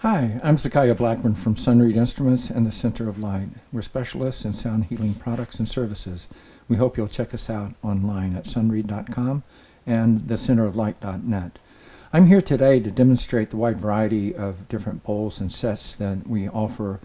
Hi, I'm Zacciah Blackburn from Sunreed Instruments and the Center of Light. We're specialists in sound healing products and services. We hope you'll check us out online at sunreed.com and thecenteroflight.net. I'm here today to demonstrate the wide variety of different bowls and sets that we offer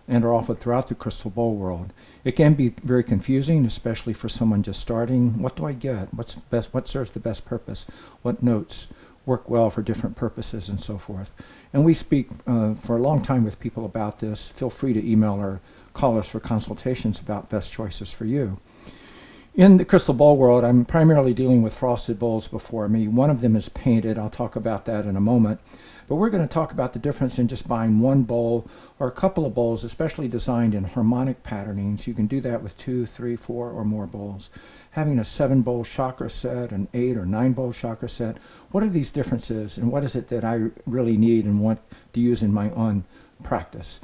and are offered throughout the crystal bowl world. It can be very confusing, especially for someone just starting. What do I get? What's best? What serves the best purpose? What notes work well for different purposes and so forth? And we speak for a long time with people about this. Feel free to email or call us for consultations about best choices for you. In the crystal bowl world, I'm primarily dealing with frosted bowls before me. One of them is painted. I'll talk about that in a moment. But we're going to talk about the difference in just buying one bowl or a couple of bowls, especially designed in harmonic patternings. You can do that with 2, 3, 4, or more bowls. Having a 7-bowl chakra set, an 8 or 9-bowl chakra set, what are these differences and what is it that I really need and want to use in my own practice?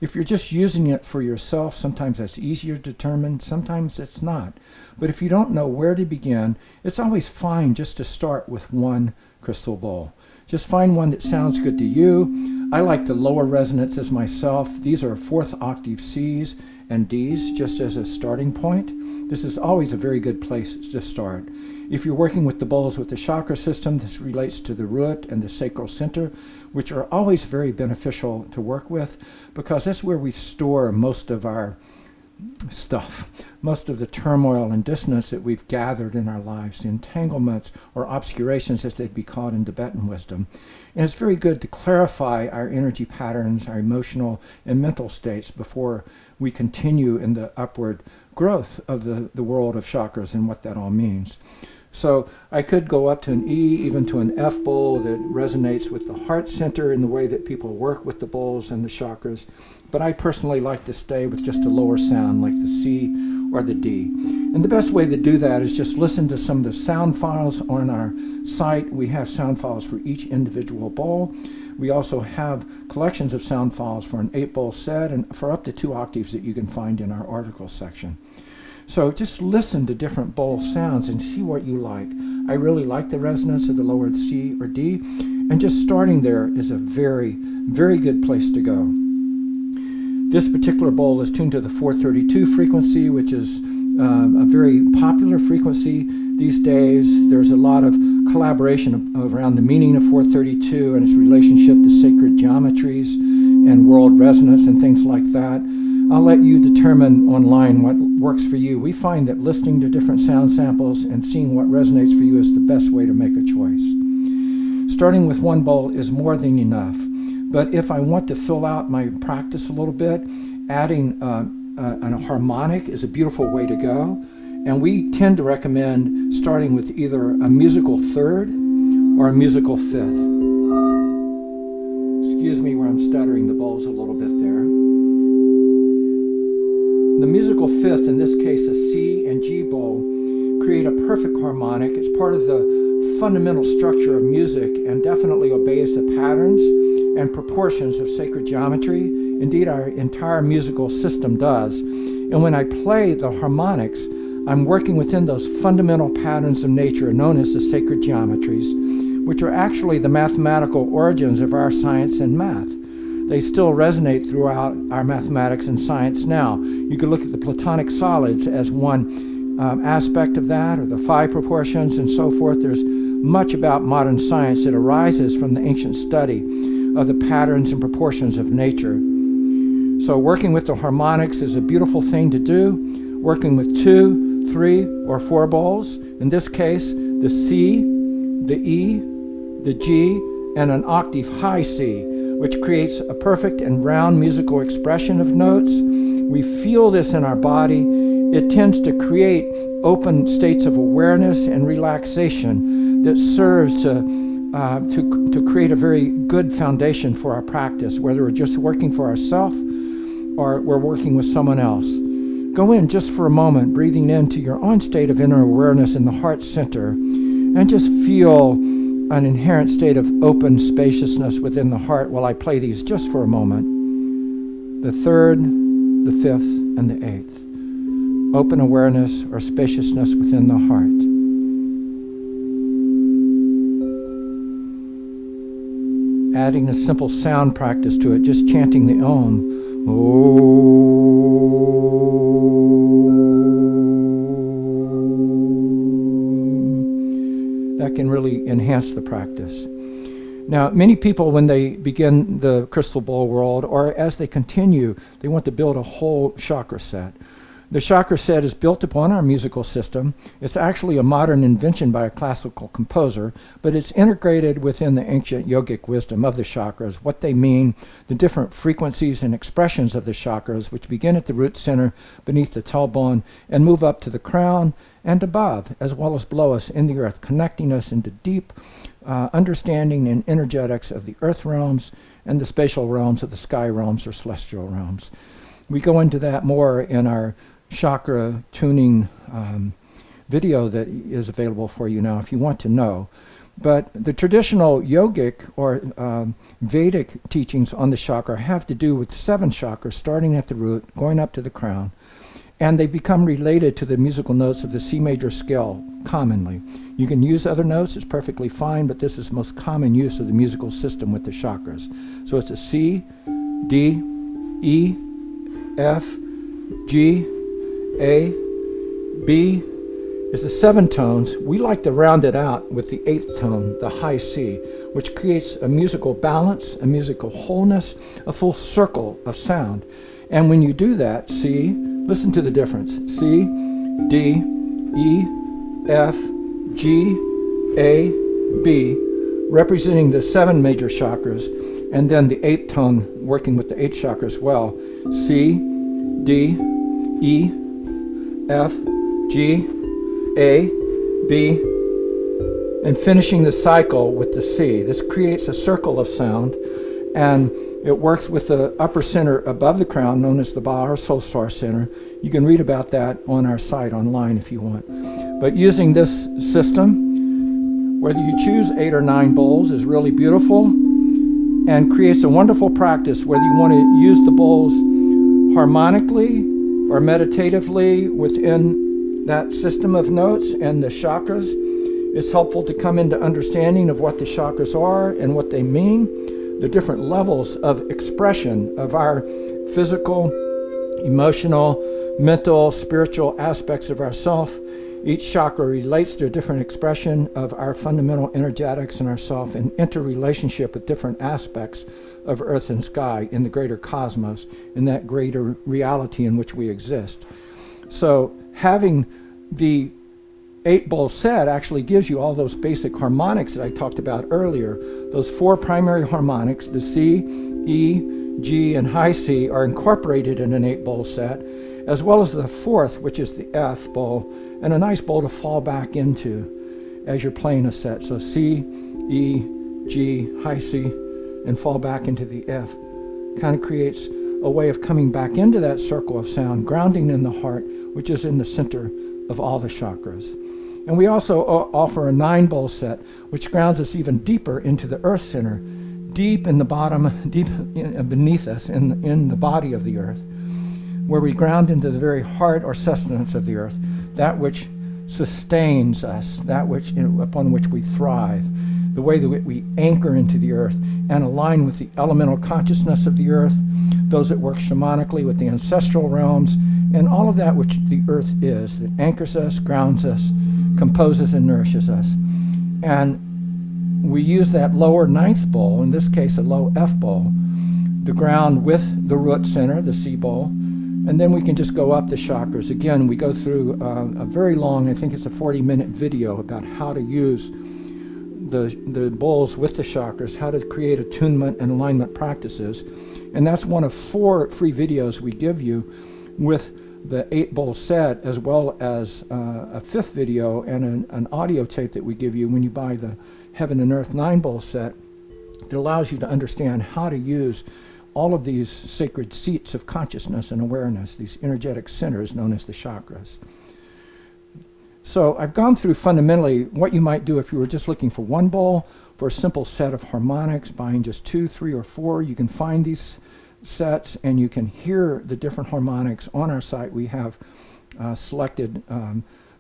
If you're just using it for yourself, sometimes that's easier to determine, sometimes it's not. But if you don't know where to begin, it's always fine just to start with one crystal bowl. Just find one that sounds good to you. I like the lower resonances myself. These are 4th octave C's and D's just as a starting point. This is always a very good place to start. If you're working with the bowls with the chakra system, this relates to the root and the sacral center, which are always very beneficial to work with because that's where we store most of our stuff, most of the turmoil and dissonance that we've gathered in our lives, the entanglements or obscurations as they'd be called in Tibetan wisdom. And it's very good to clarify our energy patterns, our emotional and mental states before we continue in the upward growth of the world of chakras and what that all means. So I could go up to an E, even to an F bowl that resonates with the heart center in the way that people work with the bowls and the chakras. But I personally like to stay with just a lower sound like the C or the D. And the best way to do that is just listen to some of the sound files on our site. We have sound files for each individual bowl. We also have collections of sound files for an 8-bowl set and for up to 2 octaves that you can find in our article section. So just listen to different bowl sounds and see what you like. I really like the resonance of the lower C or D, and just starting there is a very, very good place to go. This particular bowl is tuned to the 432 frequency, which is a very popular frequency these days. There's a lot of collaboration around the meaning of 432 and its relationship to sacred geometries and world resonance and things like that. I'll let you determine online what works for you. We find that listening to different sound samples and seeing what resonates for you is the best way to make a choice. Starting with one bowl is more than enough. But if I want to fill out my practice a little bit, adding a harmonic is a beautiful way to go. And we tend to recommend starting with either a musical 3rd or a musical 5th. Excuse me where I'm stuttering the bowls a little bit there. The musical 5th, in this case a C and G bowl, create a perfect harmonic. It's part of the fundamental structure of music and definitely obeys the patterns and proportions of sacred geometry. Indeed, our entire musical system does. And when I play the harmonics, I'm working within those fundamental patterns of nature known as the sacred geometries, which are actually the mathematical origins of our science and math. They still resonate throughout our mathematics and science now. You could look at the Platonic solids as one aspect of that, or the phi proportions and so forth. There's much about modern science that arises from the ancient study of the patterns and proportions of nature. So working with the harmonics is a beautiful thing to do. Working with 2, 3, or 4 bowls, in this case, the C, the E, the G, and an octave high C, which creates a perfect and round musical expression of notes. We feel this in our body. It tends to create open states of awareness and relaxation that serves to create a very good foundation for our practice, whether we're just working for ourselves or we're working with someone else. Go in just for a moment, breathing into your own state of inner awareness in the heart center, and just feel an inherent state of open spaciousness within the heart while I play these just for a moment. The 3rd, the 5th, and the 8th. Open awareness or spaciousness within the heart. adding a simple sound practice to it, just chanting the Om. That can really enhance the practice. Now, many people, when they begin the crystal bowl world, or as they continue, they want to build a whole chakra set. The chakra set is built upon our musical system. It's actually a modern invention by a classical composer, but it's integrated within the ancient yogic wisdom of the chakras, what they mean, the different frequencies and expressions of the chakras, which begin at the root center beneath the tailbone and move up to the crown and above, as well as below us in the earth, connecting us into deep understanding and energetics of the earth realms and the spatial realms of the sky realms or celestial realms. We go into that more in our chakra tuning video that is available for you now if you want to know. But the traditional yogic or Vedic teachings on the chakra have to do with 7 chakras starting at the root, going up to the crown, and they become related to the musical notes of the C major scale commonly. You can use other notes, it's perfectly fine, but this is the most common use of the musical system with the chakras. So it's a C, D, E, F, G, A, B is the 7 tones. We like to round it out with the 8th tone, the high C, which creates a musical balance, a musical wholeness, a full circle of sound. And when you do that, C, listen to the difference. C, D, E, F, G, A, B, representing the 7 major chakras, and then the 8th tone working with the 8th chakra as well. C, D, E, F, G, A, B, and finishing the cycle with the C. This creates a circle of sound, and it works with the upper center above the crown, known as the Ba or Soul Source Center. You can read about that on our site online if you want. But using this system, whether you choose 8 or 9 bowls, is really beautiful and creates a wonderful practice, whether you want to use the bowls harmonically or meditatively within that system of notes and the chakras. It's helpful to come into understanding of what the chakras are and what they mean, the different levels of expression of our physical, emotional, mental, spiritual aspects of ourself. Each chakra relates to a different expression of our fundamental energetics in ourself and interrelationship with different aspects of earth and sky in the greater cosmos, in that greater reality in which we exist. So having the 8-bowl set actually gives you all those basic harmonics that I talked about earlier. Those 4 primary harmonics, the C, E, G, and high C, are incorporated in an 8-bowl set, as well as the 4th, which is the F bowl, and a nice bowl to fall back into as you're playing a set. So C, E, G, high C, and fall back into the F. Kind of creates a way of coming back into that circle of sound, grounding in the heart, which is in the center of all the chakras. And we also offer a 9-bowl set, which grounds us even deeper into the earth center, deep in the bottom, deep beneath us in the body of the earth, where we ground into the very heart or sustenance of the earth, that which sustains us, that which upon which we thrive, the way that we anchor into the earth and align with the elemental consciousness of the earth, those that work shamanically with the ancestral realms, and all of that which the earth is, that anchors us, grounds us, composes and nourishes us. And we use that lower 9th bowl, in this case a low F bowl, the ground with the root center, the C bowl, and then we can just go up the chakras. Again, we go through a very long, I think it's a 40-minute video about how to use the bowls with the chakras, how to create attunement and alignment practices. And that's one of 4 free videos we give you with the 8-bowl set, as well as a 5th video and an audio tape that we give you when you buy the Heaven and Earth 9-bowl set that allows you to understand how to use all of these sacred seats of consciousness and awareness, these energetic centers known as the chakras. So I've gone through fundamentally what you might do if you were just looking for 1 bowl, for a simple set of harmonics, buying just 2, 3, or 4. You can find these sets and you can hear the different harmonics on our site. We have selected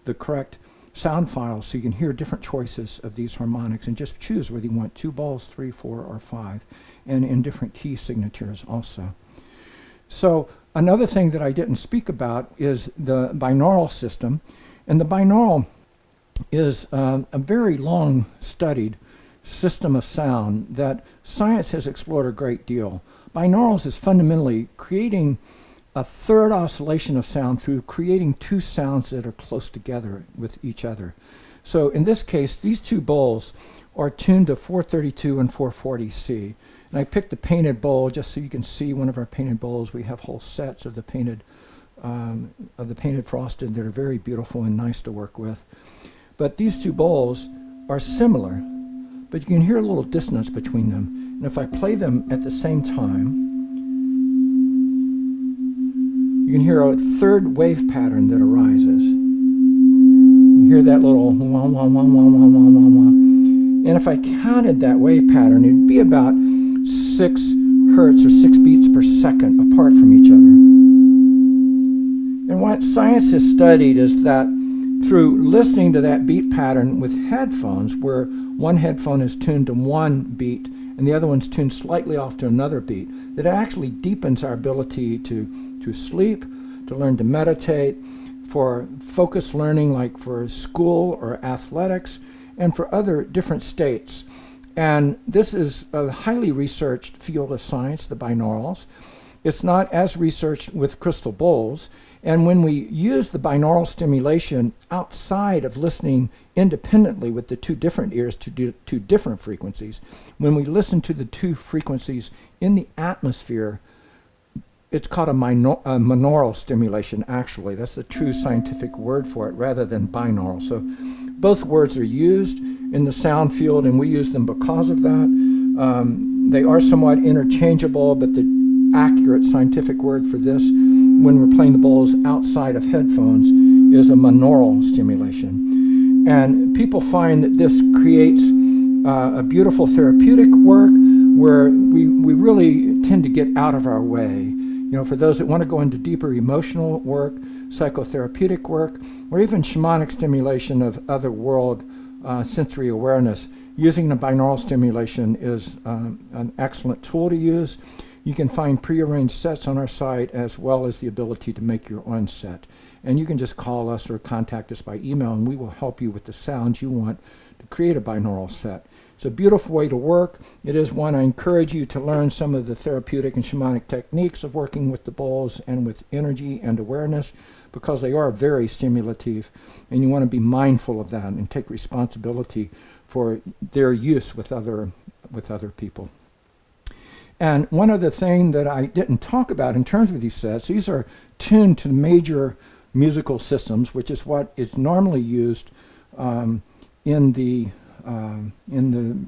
the correct sound files so you can hear different choices of these harmonics and just choose whether you want 2 bowls, 3, 4, or 5, and in different key signatures also. So another thing that I didn't speak about is the binaural system. And the binaural is a very long studied system of sound that science has explored a great deal. Binaurals is fundamentally creating a third oscillation of sound through creating 2 sounds that are close together with each other. So in this case, these 2 bowls are tuned to 432 and 440C. And I picked the painted bowl just so you can see one of our painted bowls. We have whole sets of the painted frosted that are very beautiful and nice to work with. But these 2 bowls are similar, but you can hear a little dissonance between them. And if I play them at the same time, you can hear a third wave pattern that arises. You hear that little wah, wah, wah, wah, wah, wah, wah, wah. And if I counted that wave pattern, it'd be about 6 hertz or 6 beats per second apart from each other. And what science has studied is that through listening to that beat pattern with headphones, where one headphone is tuned to one beat and the other one's tuned slightly off to another beat, that it actually deepens our ability to sleep, to learn to meditate, for focused learning like for school or athletics, and for other different states. And this is a highly researched field of science, the binaurals. It's not as researched with crystal bowls. And when we use the binaural stimulation outside of listening independently with the 2 different ears to do 2 different frequencies, when we listen to the 2 frequencies in the atmosphere, it's called a monaural stimulation, actually. That's the true scientific word for it, rather than binaural. So both words are used in the sound field, and we use them because of that. They are somewhat interchangeable, but the accurate scientific word for this, when we're playing the bowls outside of headphones, is a monaural stimulation. And people find that this creates a beautiful therapeutic work where we really tend to get out of our way. You know, for those that want to go into deeper emotional work, psychotherapeutic work, or even shamanic stimulation of other world sensory awareness, using the binaural stimulation is an excellent tool to use. You can find prearranged sets on our site, as well as the ability to make your own set. And you can just call us or contact us by email, and we will help you with the sounds you want to create a binaural set. It's a beautiful way to work. It is one I encourage you to learn some of the therapeutic and shamanic techniques of working with the bowls and with energy and awareness, because they are very stimulative, and you want to be mindful of that and take responsibility for their use with other people. And one other thing that I didn't talk about in terms of these sets, these are tuned to major musical systems, which is what is normally used in the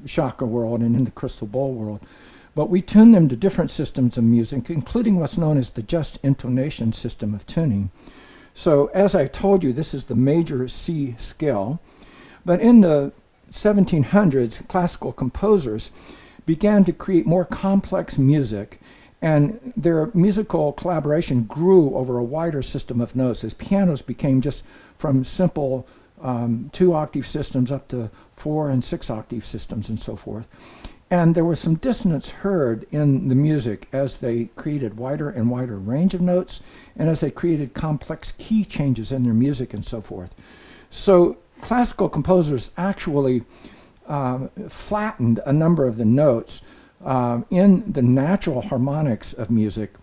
chakra world and in the crystal bowl world. But we tune them to different systems of music, including what's known as the just intonation system of tuning. So as I told you, this is the major C scale. But in the 1700s, classical composers began to create more complex music, and their musical collaboration grew over a wider system of notes as pianos became just from simple 2-octave systems up to 4 and 6-octave systems and so forth. And there was some dissonance heard in the music as they created wider and wider range of notes, and as they created complex key changes in their music and so forth. So classical composers actually flattened a number of the notes in the natural harmonics of music,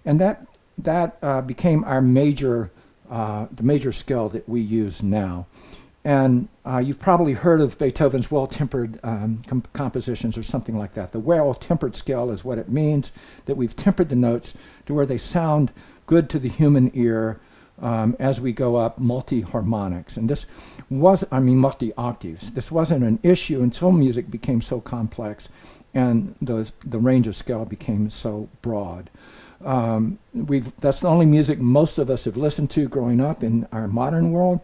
and that became our major scale that we use now. And you've probably heard of Beethoven's well-tempered compositions or something like that. The well-tempered scale is what it means, that we've tempered the notes to where they sound good to the human ear as we go up multi-harmonics. And this was, multi-octaves. This wasn't an issue until music became so complex and the range of scale became so broad. That's the only music most of us have listened to growing up in our modern world.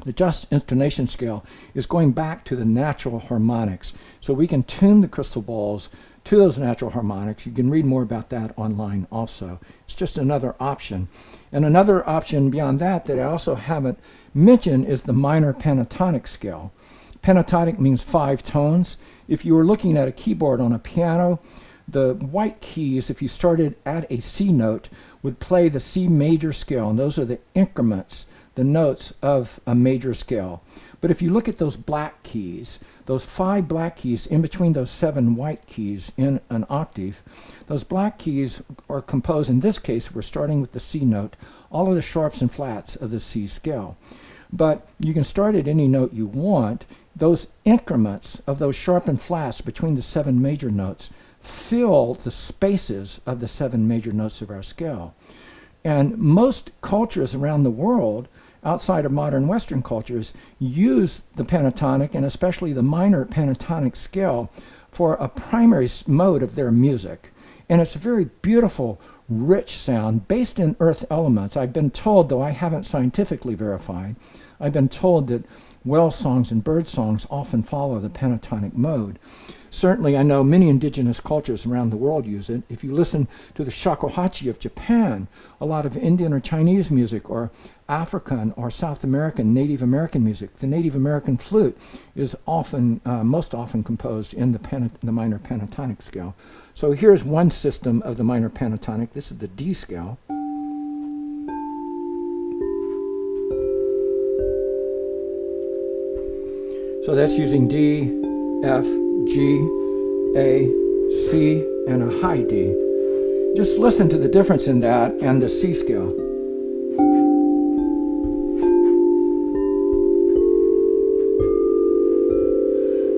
The just intonation scale is going back to the natural harmonics. So we can tune the crystal balls to those natural harmonics. You can read more about that online also. It's just another option. And another option beyond that I also haven't mentioned is the minor pentatonic scale. Pentatonic means 5 tones. If you were looking at a keyboard on a piano, the white keys, if you started at a C note, would play the C major scale, and those are the increments, the notes of a major scale. But if you look at those black keys, those 5 black keys in between those 7 white keys in an octave, those black keys are composed, in this case, we're starting with the C note, all of the sharps and flats of the C scale. But you can start at any note you want. Those increments of those sharp and flats between the 7 major notes fill the spaces of the 7 major notes of our scale. And most cultures around the world, outside of modern Western cultures, use the pentatonic, and especially the minor pentatonic scale, for a primary mode of their music. And it's a very beautiful, rich sound based in earth elements. I've been told, though I haven't scientifically verified, I've been told that whale songs and bird songs often follow the pentatonic mode. Certainly, I know many indigenous cultures around the world use it. If you listen to the shakuhachi of Japan, a lot of Indian or Chinese music, or African or South American, Native American music, the Native American flute is often, most often composed in the minor pentatonic scale. So here's one system of the minor pentatonic. This is the D scale. So that's using D, F, G, A, C, and a high D. Just listen to the difference in that and the C scale.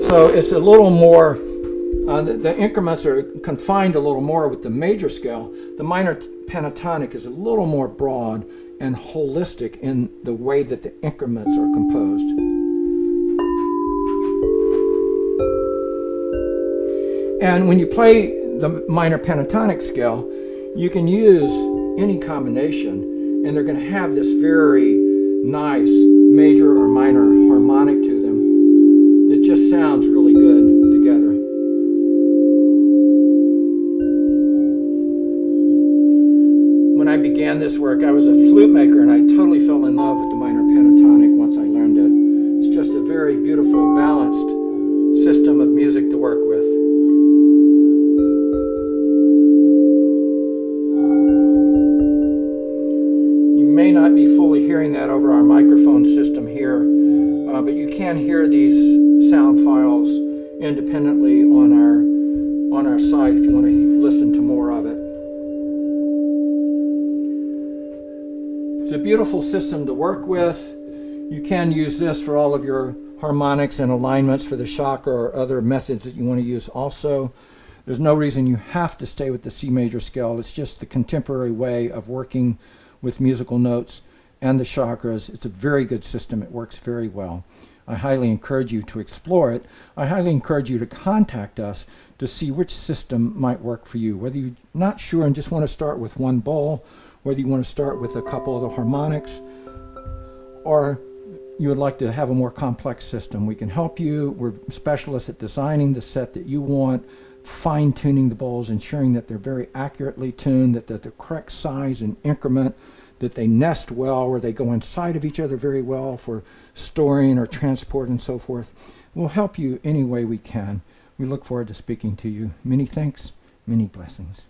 So it's a little more, the increments are confined a little more with the major scale. The minor pentatonic is a little more broad and holistic in the way that the increments are composed. And when you play the minor pentatonic scale, you can use any combination, and they're going to have this very nice major or minor harmonic to them that just sounds really good together. When I began this work, I was a flute maker, and I totally fell in love with the minor pentatonic once I learned it. It's just a very beautiful, balanced system of music to work with. May not be fully hearing that over our microphone system here, but you can hear these sound files independently on our site if you want to listen to more of it. It's a beautiful system to work with. You can use this for all of your harmonics and alignments for the chakra or other methods that you want to use also. There's no reason you have to stay with the C major scale. It's just the contemporary way of working with musical notes and the chakras. It's a very good system. It works very well. I highly encourage you to explore it. I highly encourage you to contact us to see which system might work for you. Whether you're not sure and just want to start with one bowl, whether you want to start with a couple of the harmonics, or you would like to have a more complex system, we can help you. We're specialists at designing the set that you want, fine-tuning the bowls, ensuring that they're very accurately tuned, that they're the correct size and increment, that they nest well, or they go inside of each other very well for storing or transport and so forth. We'll help you any way we can. We look forward to speaking to you. Many thanks, many blessings.